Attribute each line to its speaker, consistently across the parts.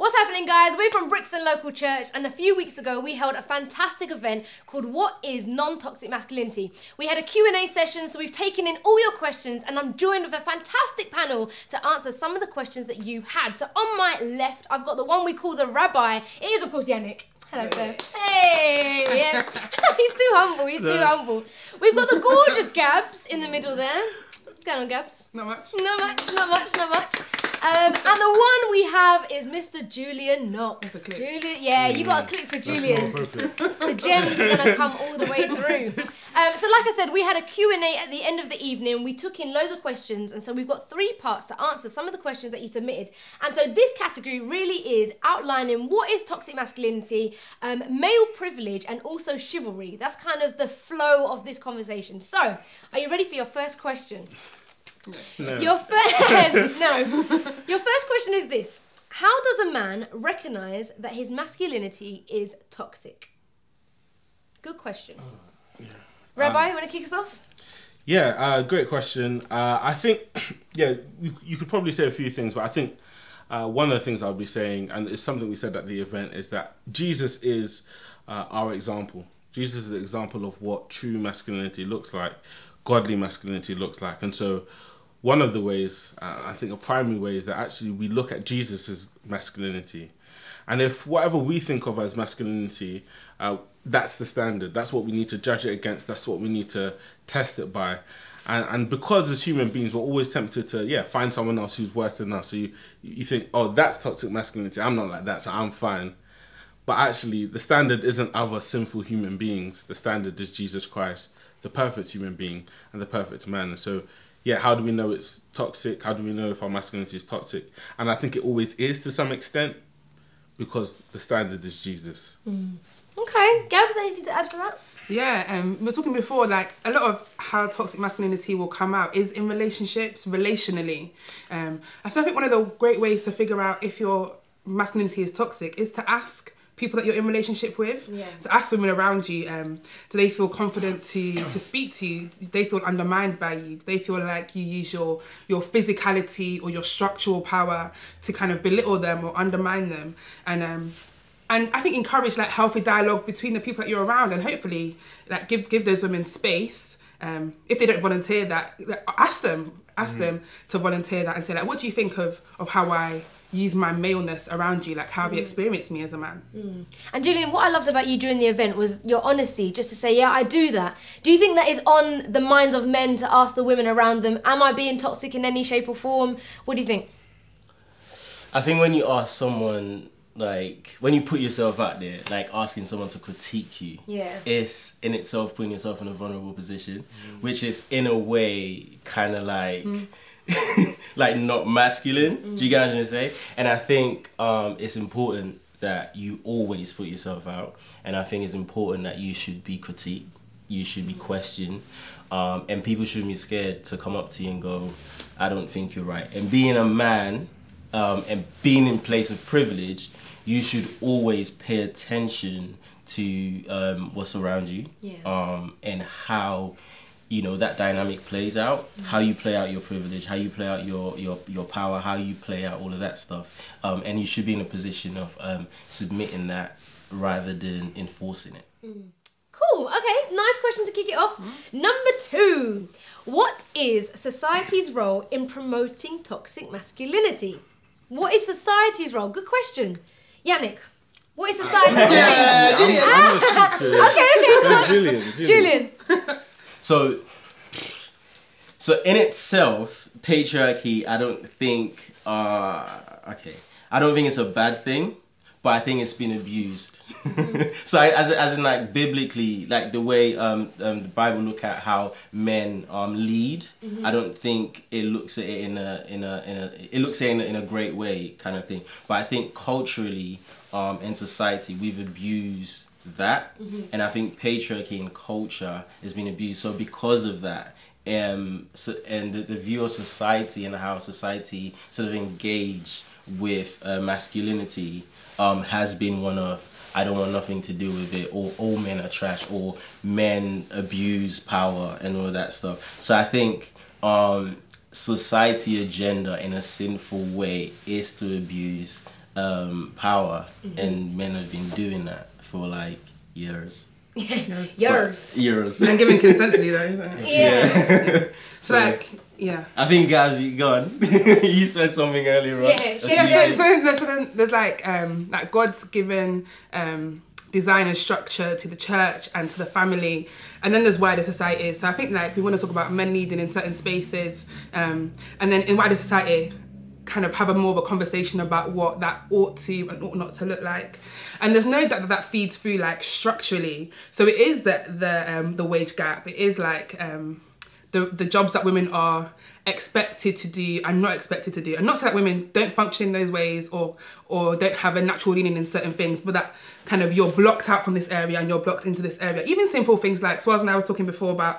Speaker 1: What's happening, guys? We're from Brixton Local Church, and a few weeks ago we held a fantastic event called What is Non-Toxic Masculinity? We had a Q&A session, so we've taken in all your questions, and I'm joined with a fantastic panel to answer some of the questions that you had. So on my left, I've got the one we call the Rabbi. It is, of course, Yannick. Hello, sir. Hey, yes. He's too humble, too humble. We've got the gorgeous Gabs in the middle there. What's going on, Gabs?
Speaker 2: Not much.
Speaker 1: Not much. And the one we have is Mr. Julian Knox. Julian, yeah, you got a click for Julian. The gems are gonna come all the way through. So like I said, we had a Q&A at the end of the evening. We took in loads of questions, and so we've got 3 parts to answer some of the questions that you submitted. And so this category really is outlining what is toxic masculinity, male privilege, and also chivalry. That's kind of the flow of this conversation. So, are you ready for your first question?
Speaker 2: No.
Speaker 1: Your first question is this: how does a man recognise that his masculinity is toxic? Good question.
Speaker 3: Yeah.
Speaker 1: Rabbi, you want to kick us off?
Speaker 3: Yeah, great question. I think, yeah, you could probably say a few things, but I think one of the things I'll be saying, and it's something we said at the event, is that Jesus is our example. Jesus is the example of what true masculinity looks like, godly masculinity looks like. And so one of the ways, I think a primary way, is that actually we look at Jesus' masculinity. And if whatever we think of as masculinity, that's the standard, that's what we need to judge it against, that's what we need to test it by. And because as human beings, we're always tempted to, find someone else who's worse than us. So you think, oh, that's toxic masculinity, I'm not like that, so I'm fine. But actually, the standard isn't other sinful human beings. The standard is Jesus Christ, the perfect human being and the perfect man. And so, how do we know it's toxic? How do we know if our masculinity is toxic? And I think it always is to some extent, because the standard is Jesus.
Speaker 1: Okay, Gabs, anything to add for that?
Speaker 2: Yeah, we were talking before, like, a lot of how toxic masculinity will come out is in relationships, relationally. And so I think one of the great ways to figure out if your masculinity is toxic is to ask people that you're in relationship with. So ask women around you, do they feel confident to speak to you? Do they feel undermined by you? Do they feel like you use your physicality or your structural power to kind of belittle them or undermine them? And I think encourage like healthy dialogue between the people that you're around, and hopefully like give those women space. If they don't volunteer that, ask them to volunteer that and say, like, what do you think of how I use my maleness around you? Like, how have you experienced me as a man?
Speaker 1: And Julian, what I loved about you during the event was your honesty, just to say, yeah, I do that. Do you think that is on the minds of men to ask the women around them, am I being toxic in any shape or form? What do you think?
Speaker 4: I think when you ask someone, like, when you put yourself out there, like asking someone to critique you, it's in itself putting yourself in a vulnerable position, which is in a way kind of like, like not masculine. Do you get what I'm trying to say? And I think it's important that you always put yourself out, and I think it's important that you should be critiqued, you should be questioned, and people shouldn't be scared to come up to you and go, I don't think you're right. And being a man and being in place of privilege, you should always pay attention to what's around you, and how, you know, that dynamic plays out, how you play out your privilege, how you play out your power, how you play out all of that stuff. And you should be in a position of submitting that rather than enforcing it.
Speaker 1: Cool, okay, nice question to kick it off. Number 2, what is society's role in promoting toxic masculinity? What is society's role? Good question. Yannick, what is society's role?
Speaker 2: Julian.
Speaker 1: Okay, go on. Julian.
Speaker 4: So in itself, patriarchy, I don't think it's a bad thing, but I think it's been abused. So as in like biblically, like the way the Bible look at how men lead, I don't think it looks at it in a great way kind of thing. But I think culturally in society we've abused that, and I think patriarchy and culture has been abused. So because of that, and the view of society and how society sort of engage with masculinity has been one of, I don't want nothing to do with it, or all men are trash, or men abuse power and all that stuff. So I think society agenda in a sinful way is to abuse power, and men have been doing that for like years.
Speaker 1: Years.
Speaker 2: And giving consent to you though, isn't it?
Speaker 1: Yeah.
Speaker 2: So like, yeah.
Speaker 4: I think, Gabs, you go on. You said something earlier on.
Speaker 2: So then there's like God's given design and structure to the church and to the family, and then there's wider society. So I think like we want to talk about men leading in certain spaces, and then in wider society kind of have a more of a conversation about what that ought to and ought not to look like. And there's no doubt that feeds through like structurally. So it is the wage gap. It is like the jobs that women are expected to do and not expected to do. And not so that women don't function in those ways or don't have a natural leaning in certain things, but that kind of you're blocked out from this area and you're blocked into this area. Even simple things like, Swaz and I was talking before about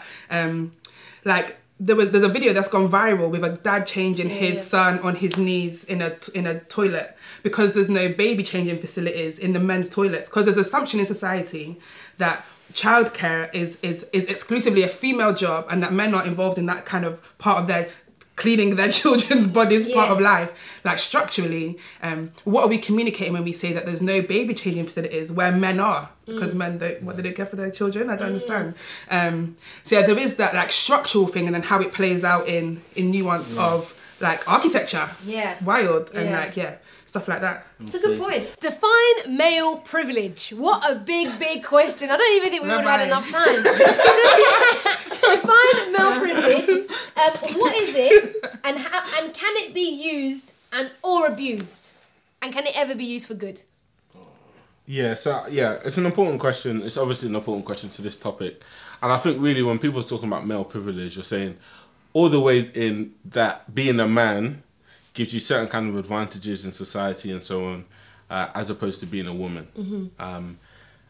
Speaker 2: like there's a video that's gone viral with a dad changing his son on his knees in a toilet because there's no baby changing facilities in the men's toilets, because there's an assumption in society that childcare is exclusively a female job and that men are involved in that kind of part of their cleaning their children's bodies part of life. Like structurally, what are we communicating when we say that there's no baby changing facilities where men are? Because men don't, they don't care for their children? I don't understand. So yeah, there is that like structural thing, and then how it plays out in nuance of like architecture. Wild and like stuff like that.
Speaker 1: It's a good point. Define male privilege. What a big question. I don't even think we would have had enough time. Define male privilege. What is it, and can it be used or abused, and can it ever be used for good?
Speaker 3: Yeah, so it's an important question. It's obviously an important question to this topic, and I think really when people are talking about male privilege, you're saying all the ways in that being a man gives you certain kind of advantages in society and so on, as opposed to being a woman.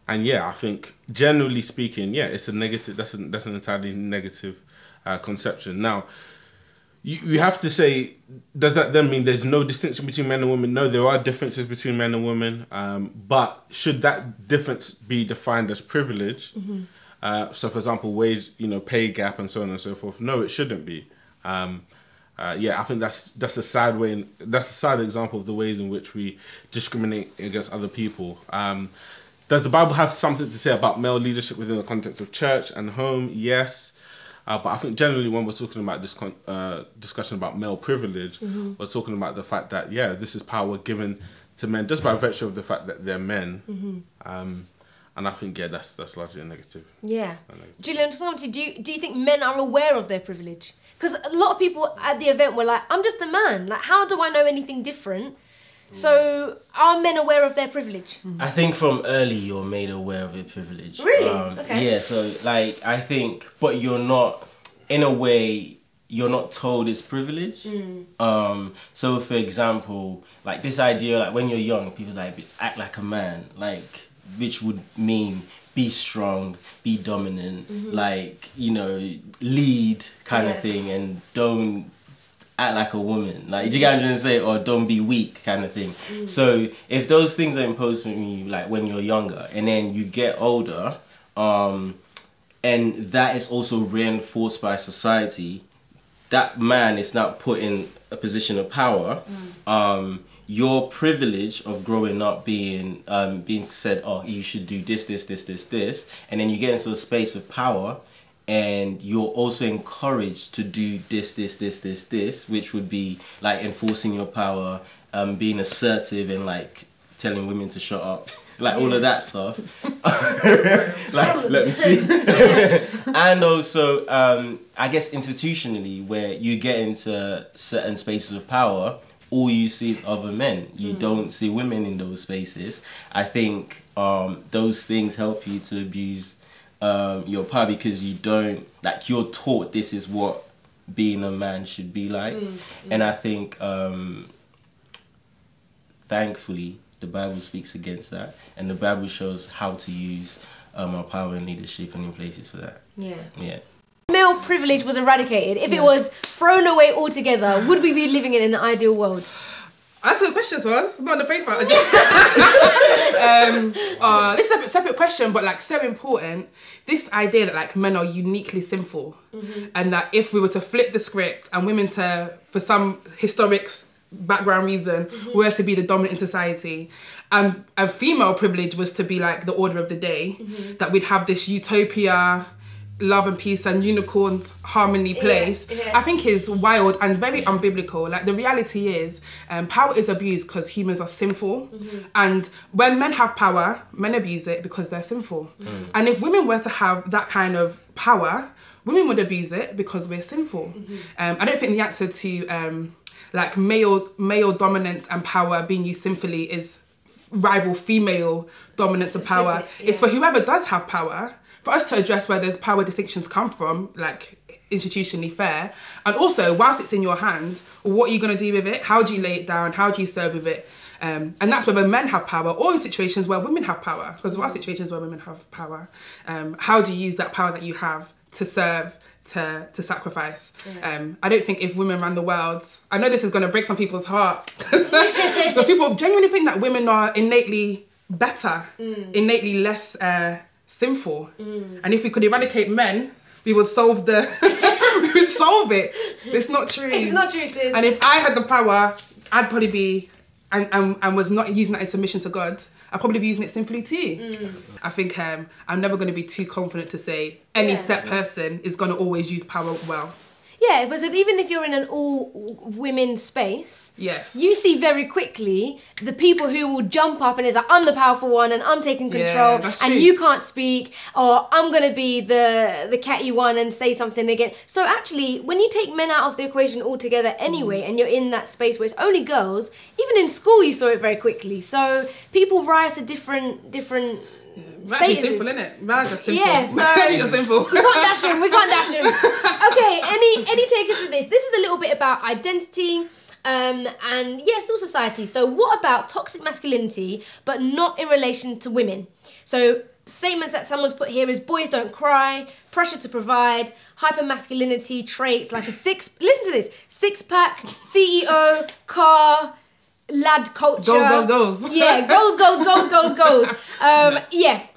Speaker 3: And yeah, I think generally speaking, it's a negative. That's an entirely negative conception. Now, you have to say, does that then mean there's no distinction between men and women? No, there are differences between men and women. But should that difference be defined as privilege? So, for example, wage, pay gap and so on and so forth. No, it shouldn't be. I think that's a sad way. That's a sad example of the ways in which we discriminate against other people. Does the Bible have something to say about male leadership within the context of church and home? Yes. But I think generally when we're talking about this discussion about male privilege, we're talking about the fact that, this is power given to men just by virtue of the fact that they're men. And I think, that's largely a negative. Yeah.
Speaker 1: Julian, do you think men are aware of their privilege? Because a lot of people at the event were like, I'm just a man. Like, how do I know anything different? So, are men aware of their privilege?
Speaker 4: I think from early you're made aware of your privilege.
Speaker 1: Really? Okay.
Speaker 4: Yeah, so like, I think, but you're not, in a way, you're not told it's privilege. So for example, like this idea, like when you're young, people like act like a man, like, which would mean be strong, be dominant, like, lead kind of thing, and don't act like a woman. Like, do you get what I'm trying to say? Or don't be weak kind of thing. So if those things are imposed on you, like when you're younger, and then you get older, and that is also reinforced by society, that man is now put in a position of power. Your privilege of growing up being said, oh, you should do this, and then you get into a space of power, and you're also encouraged to do this, which would be like enforcing your power, being assertive and like telling women to shut up, like all of that stuff. Like, let me speak. And also, I guess institutionally, where you get into certain spaces of power, all you see is other men. You don't see women in those spaces. I think those things help you to abuse your power, because you don't, like, you're taught this is what being a man should be like. And I think, thankfully, the Bible speaks against that, and the Bible shows how to use our power and leadership and in places for that. Yeah.
Speaker 1: Male privilege was eradicated. If it was thrown away altogether, would we be living in an ideal world?
Speaker 2: That's what the question was. Not on the paper. This is a separate question, but like so important. This idea that like men are uniquely sinful, and that if we were to flip the script and women for some historics background reason, were to be the dominant in society. And female privilege was to be like the order of the day, that we'd have this utopia, love and peace and unicorns harmony place. I think is wild and very unbiblical. Like the reality is power is abused because humans are sinful, and when men have power, men abuse it because they're sinful. And if women were to have that kind of power, women would abuse it because we're sinful. I don't think the answer to like male dominance and power being used sinfully is rival female dominance and power. It's for whoever does have power, for us to address where those power distinctions come from, like institutionally fair, and also whilst it's in your hands, what are you going to do with it? How do you lay it down? How do you serve with it? And that's whether men have power or in situations where women have power, because there are situations where women have power. How do you use that power that you have to serve, to sacrifice? I don't think if women ran the world, I know this is going to break some people's heart, because people genuinely think that women are innately better, innately less sinful, and if we could eradicate men, we would solve the we would solve it. It's not true.
Speaker 1: It's not true, sis.
Speaker 2: And if I had the power, I'd probably be and was not using that in submission to God, I'd probably be using it sinfully too. I think I'm never going to be too confident to say any set person is going to always use power well.
Speaker 1: Yeah, because even if you're in an all-women space,
Speaker 2: you
Speaker 1: see very quickly the people who will jump up and is like, I'm the powerful one and I'm taking control and you can't speak, or I'm going to be the catty one and say something again. So actually, when you take men out of the equation altogether anyway, and you're in that space where it's only girls, even in school you saw it very quickly. So people rise to different
Speaker 2: We're actually simple, innit? We're just simple.
Speaker 1: Yeah, so
Speaker 2: actually simple.
Speaker 1: We can't dash him. Okay, any takers with this? This is a little bit about identity and still society. So what about toxic masculinity, but not in relation to women? So statements that someone's put here is boys don't cry, pressure to provide, hyper-masculinity traits like listen to this, six-pack, CEO, car, lad culture.
Speaker 2: Goals.
Speaker 1: Yeah, goals.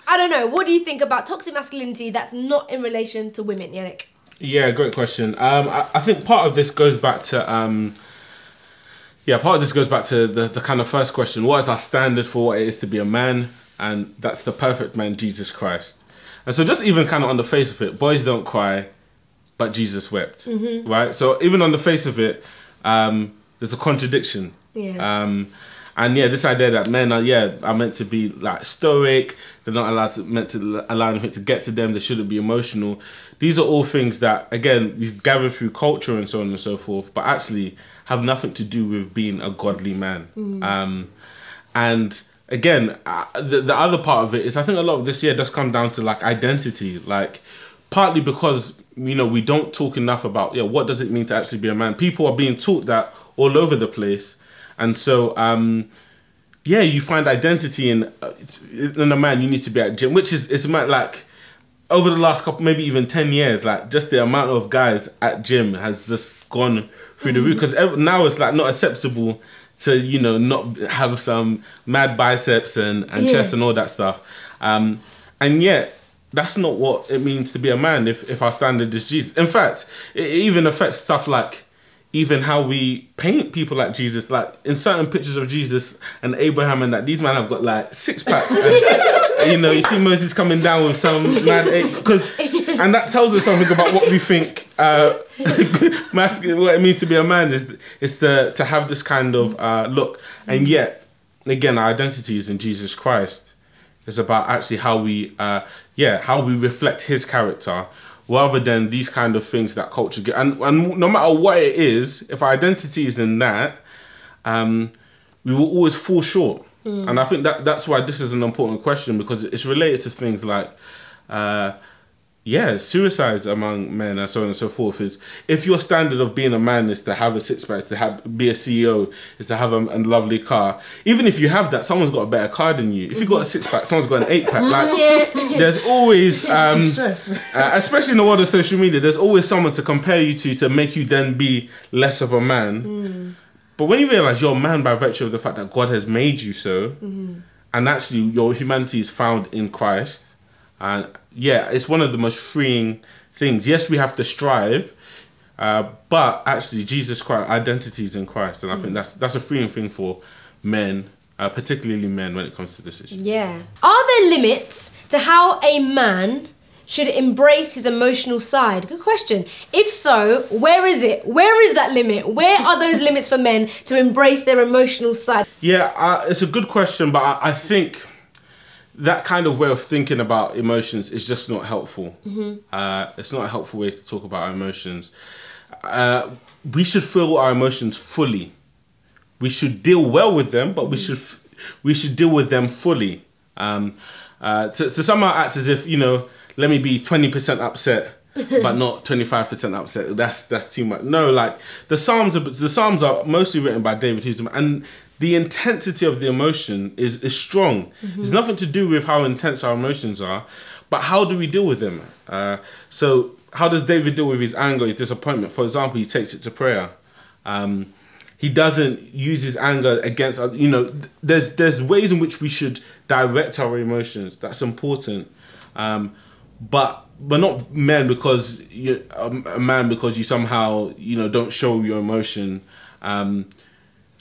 Speaker 1: I don't know. What do you think about toxic masculinity that's not in relation to women, Yannick?
Speaker 3: Yeah, great question. I think part of this goes back to the kind of first question. What is our standard for what it is to be a man? And that's the perfect man, Jesus Christ. And so just even kind of on the face of it, boys don't cry, but Jesus wept, right? So even on the face of it, there's a contradiction. And this idea that men are meant to be like stoic, they're not meant to allow anything to get to them, they shouldn't be emotional. These are all things that, again, we've gathered through culture and so on and so forth, but actually have nothing to do with being a godly man. And again, the other part of it is I think a lot of this does come down to like identity, like partly because, we don't talk enough about, what does it mean to actually be a man? People are being taught that all over the place. And so, you find identity in a man. You need to be at gym, which it's like over the last couple, maybe even 10 years, like just the amount of guys at gym has just gone through the roof. Because now it's like not acceptable to, not have some mad biceps and chest and all that stuff. And yet, that's not what it means to be a man if our standard is Jesus. In fact, it even affects stuff like even how we paint people like Jesus, like in certain pictures of Jesus and Abraham and that, these men have got like six packs. And, you see Moses coming down with some mad and that tells us something about what we think masculine, what it means to be a man is to have this kind of look. And yet, again, our identity is in Jesus Christ. It's about actually how we reflect his character, rather than these kind of things that culture get. And no matter what it is, if our identity is in that, we will always fall short. And I think that's why this is an important question, because it's related to things like, suicides among men and so on and so forth. Is if your standard of being a man is to have a six-pack, be a CEO, is to have a lovely car, even if you have that, someone's got a better car than you. If you've got a six-pack, someone's got an eight-pack. Like, there's always, especially in the world of social media, there's always someone to compare you to make you then be less of a man. But when you realise you're a man by virtue of the fact that God has made you so, and actually your humanity is found in Christ, and it's one of the most freeing things. Yes, we have to strive, But actually, Jesus Christ, identity is in Christ, and I think that's a freeing thing for men, particularly men, when it comes to this issue.
Speaker 1: Yeah. Are there limits to how a man should embrace his emotional side? Good question. If so, where is it? Where is that limit? Where are those limits for men to embrace their emotional side?
Speaker 3: Yeah, it's a good question, but I think that kind of way of thinking about emotions is just not helpful. It's not a helpful way to talk about our emotions. We should feel our emotions fully. We should deal well with them, but we should deal with them fully. To somehow act as if, you know, let me be 20% upset, but not 25% upset. That's too much. No, like the Psalms are mostly written by David Hughes, and the intensity of the emotion is strong. It's nothing to do with how intense our emotions are, but how do we deal with them? So how does David deal with his anger, his disappointment? For example, he takes it to prayer. He doesn't use his anger against, you know, there's ways in which we should direct our emotions. That's important. But not men because you're a man because you somehow, you know, don't show your emotion.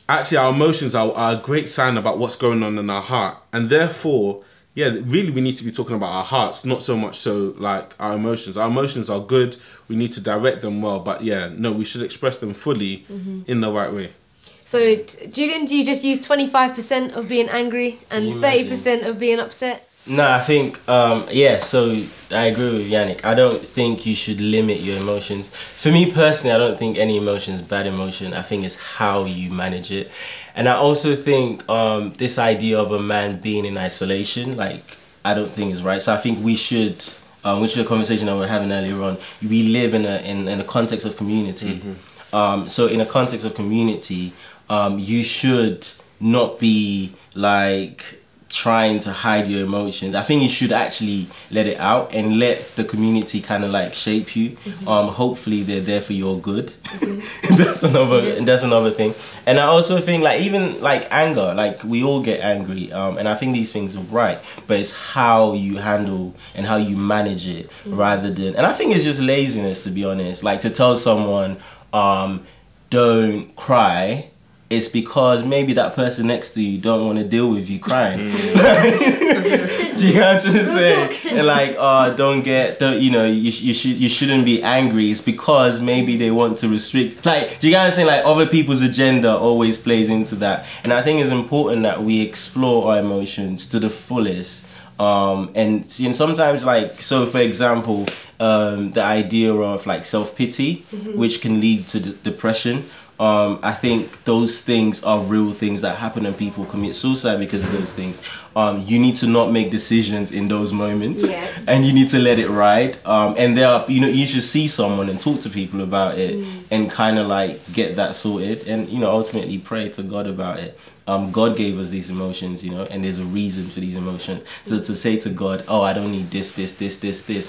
Speaker 3: Actually, our emotions are a great sign about what's going on in our heart. And therefore, yeah, really we need to be talking about our hearts, not so much so like our emotions. Our emotions are good. We need to direct them well. But yeah, no, we should express them fully in the right way.
Speaker 1: So, Julian, do you just use 25% of being angry and 30% of being upset?
Speaker 4: No, I think, yeah, so I agree with Yannick. I don't think you should limit your emotions. For me personally, I don't think any emotion is bad emotion. I think it's how you manage it. And I also think this idea of a man being in isolation, like, I don't think is right. So I think we should, which is a conversation that we were having earlier on, we live in a context of community. So in a context of community, you should not be like trying to hide your emotions. I think you should actually let it out and let the community kind of like shape you. Hopefully they're there for your good. That's another thing. And I also think like even like anger, like we all get angry, and I think these things are right, but it's how you handle and how you manage it rather than, and I think it's just laziness, to be honest. Like to tell someone don't cry, it's because maybe that person next to you don't want to deal with you crying. Do you know what I'm trying to say? And like, you know, you shouldn't be angry. It's because maybe they want to restrict. Like, do you get what I'm saying? Like, other people's agenda always plays into that. And I think it's important that we explore our emotions to the fullest. And sometimes, like, so for example, the idea of like self-pity, which can lead to depression. I think those things are real things that happen and people commit suicide because of those things. You need to not make decisions in those moments, and you need to let it ride. And there are, you know, you should see someone and talk to people about it and kind of like get that sorted, and you know, ultimately pray to God about it. God gave us these emotions, you know, and there's a reason for these emotions. So to say to God, oh, I don't need this,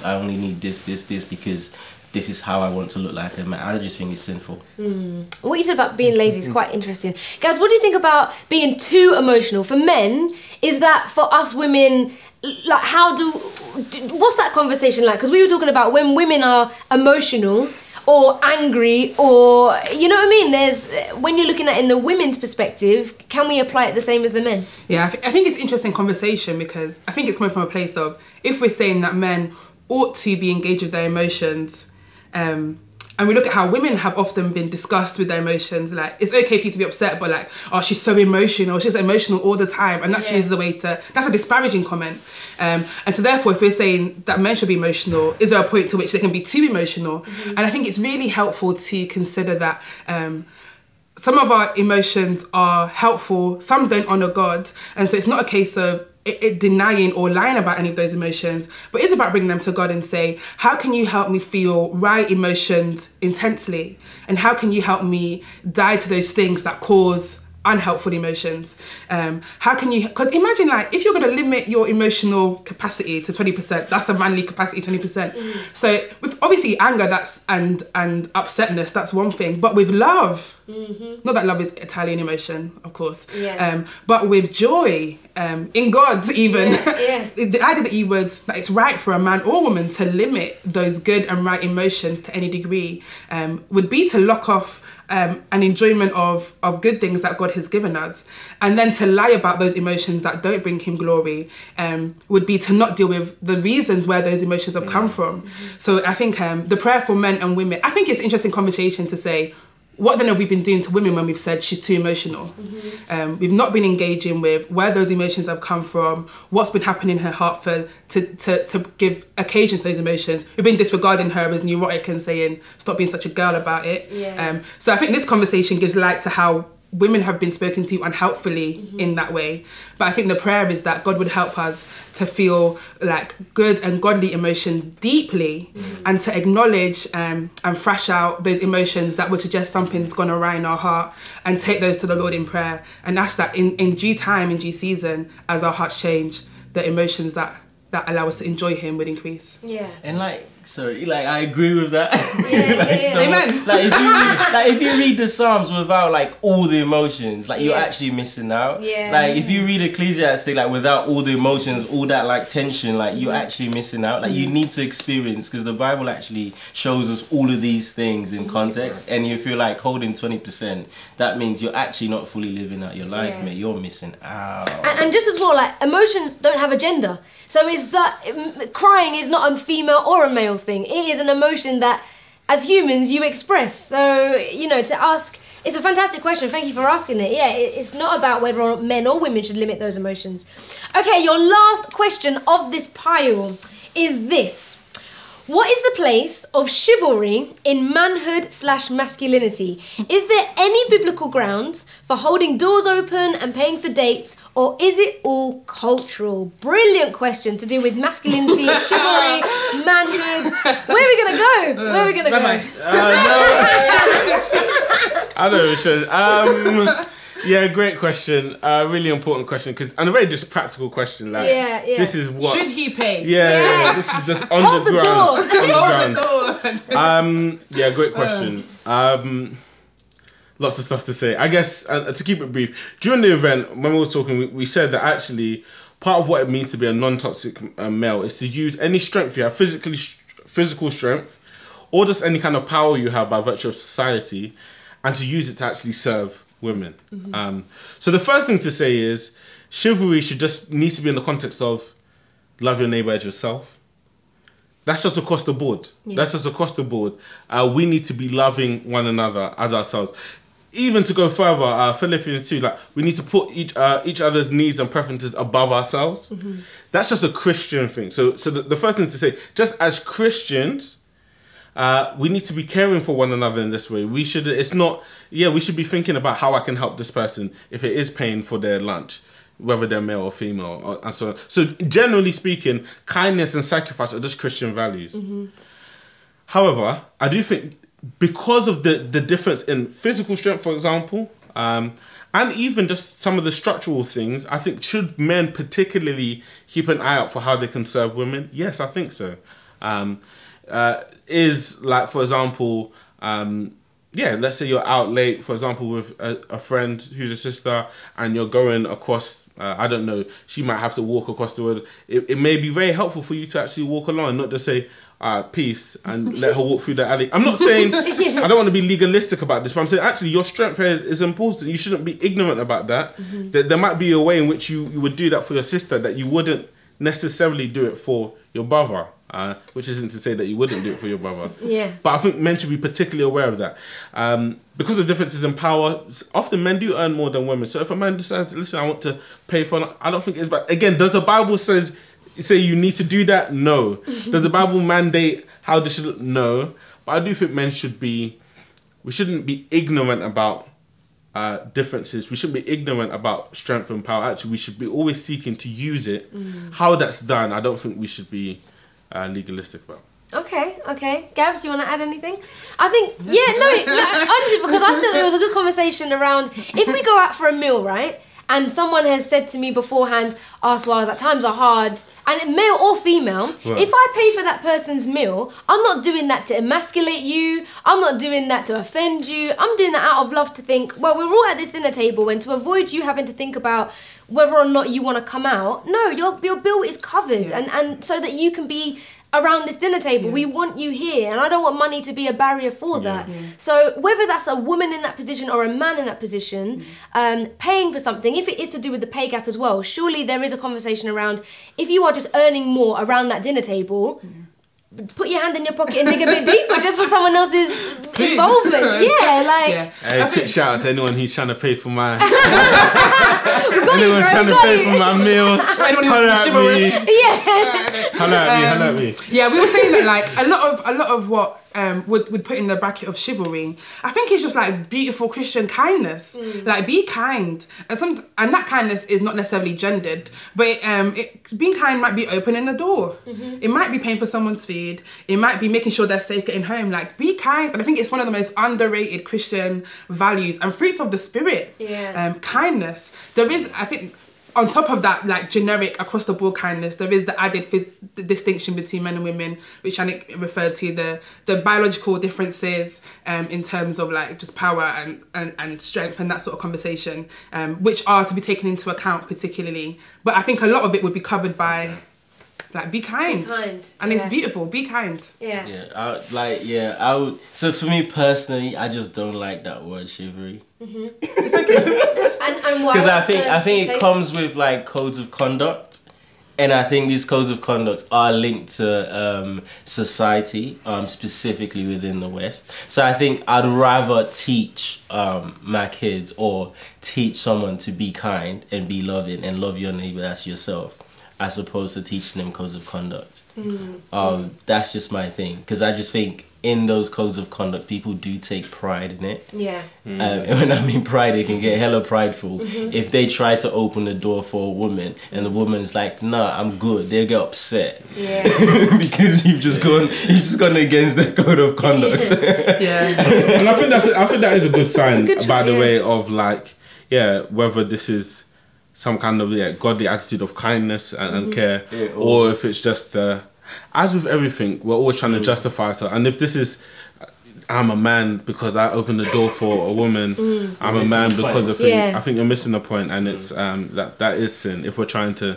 Speaker 4: I only need this because this is how I want to look like a man, I just think it's sinful.
Speaker 1: What you said about being lazy is quite interesting. Guys, what do you think about being too emotional? For men, is that for us women, like what's that conversation like? Because we were talking about when women are emotional or angry, or, you know what I mean? There's, when you're looking at it in the women's perspective, can we apply it the same as the men?
Speaker 2: Yeah, I think it's an interesting conversation because I think it's coming from a place of, if we're saying that men ought to be engaged with their emotions, and we look at how women have often been discussed with their emotions, like it's okay for you to be upset, but like, oh, she's so emotional, she's emotional all the time, and that is the way to, that's a disparaging comment. And so therefore, if we're saying that men should be emotional, is there a point to which they can be too emotional? And I think it's really helpful to consider that some of our emotions are helpful, some don't honour God, and so it's not a case of it denying or lying about any of those emotions, but it's about bringing them to God and say, how can you help me feel right emotions intensely? And how can you help me die to those things that cause unhelpful emotions. How can you, because imagine like, if you're going to limit your emotional capacity to 20%, that's a manly capacity, 20%. So with obviously anger, that's, and upsetness, that's one thing, but with love, not that love is Italian emotion, of course, but with joy, in God even, the idea that it's right for a man or woman to limit those good and right emotions to any degree would be to lock off an enjoyment of good things that God has given us, and then to lie about those emotions that don't bring him glory would be to not deal with the reasons where those emotions have come from. So I think the prayer for men and women, I think it's an interesting conversation to say, what then have we been doing to women when we've said she's too emotional? We've not been engaging with where those emotions have come from, what's been happening in her heart to give occasion to those emotions. We've been disregarding her as neurotic and saying, stop being such a girl about it. So I think this conversation gives light to how women have been spoken to unhelpfully in that way. But I think the prayer is that God would help us to feel like good and godly emotion deeply and to acknowledge and thrash out those emotions that would suggest something's gone awry in our heart and take those to the Lord in prayer and ask that in due time, in due season, as our hearts change, the emotions that allow us to enjoy him would increase.
Speaker 4: And I agree with that.
Speaker 2: Amen.
Speaker 4: If you read the Psalms without like all the emotions, like you're actually missing out. Like if you read Ecclesiastes like without all the emotions, all that like tension, like you're actually missing out. Like you need to experience, because the Bible actually shows us all of these things in context. And if you're like holding 20%, that means you're actually not fully living out your life, mate. You're missing out.
Speaker 1: And just as well, like emotions don't have a gender. So it's that crying is not a female or a male thing. It is an emotion that, as humans, you express. So, you know, to ask, it's a fantastic question. Thank you for asking it. Yeah, it's not about whether men or women should limit those emotions. Okay, your last question of this pile is this. What is the place of chivalry in manhood/masculinity? Is there any biblical grounds for holding doors open and paying for dates, or is it all cultural? Brilliant question to do with masculinity, chivalry, manhood. Where are we gonna go? Where are we gonna go?
Speaker 3: I know, yeah, great question. Really important question, and a very just practical question. Like, this is what
Speaker 2: should he pay?
Speaker 3: This is just on
Speaker 1: Hold
Speaker 3: the ground.
Speaker 1: Hold
Speaker 3: the door. Yeah, great question. Lots of stuff to say. I guess to keep it brief, during the event when we were talking, we said that actually part of what it means to be a non-toxic male is to use any strength you have, physical strength, or just any kind of power you have by virtue of society, and to use it to actually serve women. So the first thing to say is chivalry needs to be in the context of love your neighbour as yourself. That's just across the board. That's just across the board. We need to be loving one another as ourselves. Even to go further, Philippians 2, like we need to put each other's needs and preferences above ourselves. That's just a Christian thing. So the first thing to say, just as Christians, we need to be caring for one another in this way. We should be thinking about how I can help this person if it is paying for their lunch, whether they're male or female, and so on. So generally speaking, kindness and sacrifice are just Christian values. However, I do think because of the difference in physical strength, for example, and even just some of the structural things, I think should men particularly keep an eye out for how they can serve women? Yes, I think so. Is like, for example, let's say you're out late, for example, with a friend who's a sister, and you're going across, I don't know, she might have to walk across the road. It may be very helpful for you to actually walk along, not just say, peace, and let her walk through the alley. I'm not saying, I don't want to be legalistic about this, but I'm saying actually your strength here is important. You shouldn't be ignorant about that. There might be a way in which you would do that for your sister that you wouldn't necessarily do it for your brother. Which isn't to say that you wouldn't do it for your brother. But I think men should be particularly aware of that. Because of the differences in power, often men do earn more than women. So if a man decides, listen, I want to pay for, I don't think it's bad. Again, does the Bible say you need to do that? No. Does the Bible mandate how this should? No. But I do think men we shouldn't be ignorant about differences. We shouldn't be ignorant about strength and power. Actually, we should be always seeking to use it. How that's done, I don't think we should be legalistic about.
Speaker 1: Okay. Gabs, do you want to add anything? I think, honestly, because I thought there was a good conversation around, if we go out for a meal, right? And someone has said to me beforehand, well, that times are hard, and male or female, right. If I pay for that person's meal, I'm not doing that to emasculate you, I'm not doing that to offend you, I'm doing that out of love to think, well, we're all at this dinner table, and to avoid you having to think about whether or not you want to come out, no, your bill is covered, and so that you can be around this dinner table, we want you here, and I don't want money to be a barrier for that. So whether that's a woman in that position or a man in that position, paying for something, if it is to do with the pay gap as well, surely there is a conversation around, if you are just earning more around that dinner table, put your hand in your pocket and dig a bit deeper just for someone else's involvement.
Speaker 3: Hey, quick shout out to anyone who's trying to pay for my anyone trying to pay for my meal.
Speaker 2: Anyone who's chivalrous.
Speaker 3: Holla at me.
Speaker 2: Yeah, we were saying that like a lot of what would put in the bracket of chivalry, I think it's just like beautiful Christian kindness. Like, be kind, and that kindness is not necessarily gendered, but being kind might be opening the door. It might be paying for someone's food. It might be making sure they're safe getting home. Like, be kind. And I think it's one of the most underrated Christian values and fruits of the spirit. Kindness. There is, I think, on top of that, like generic across the board kindness, there is the added distinction between men and women, which I think referred to the biological differences in terms of like just power and strength and that sort of conversation, which are to be taken into account particularly. But I think a lot of it would be covered by like, be kind. And it's beautiful. Be kind.
Speaker 4: I would. So for me personally, I just don't like that word chivalry.
Speaker 2: It's okay.
Speaker 1: And why?
Speaker 4: Because I think it comes with like codes of conduct, and I think these codes of conduct are linked to society, specifically within the West. So I think I'd rather teach my kids or teach someone to be kind and be loving and love your neighbor as yourself, as opposed to teaching them codes of conduct. That's just my thing, because I just think in those codes of conduct, people do take pride in it. And when I mean pride, they can get hella prideful. If they try to open the door for a woman and the woman is like, nah, I'm good, they'll get upset. Because you've just gone against the code of conduct.
Speaker 3: And I think that is a good sign, by the way, of like, whether this is some kind of godly attitude of kindness and care, or if it's just as with everything, we're always trying to justify ourselves. And if this is, I'm a man because I opened the door for a woman, I'm a man because of I think you're missing the point, and it's that is sin. If we're trying to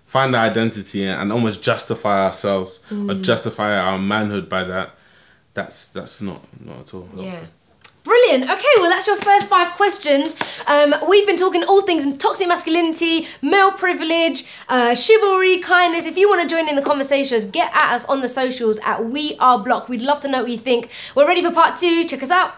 Speaker 3: find the identity and almost justify ourselves or justify our manhood by that, that's not at all.
Speaker 1: Brilliant. Okay, well, that's your first 5 questions. We've been talking all things toxic masculinity, male privilege, chivalry, kindness. If you want to join in the conversations, get at us on the socials at We Are BLoC. We'd love to know what you think. We're ready for part 2. Check us out.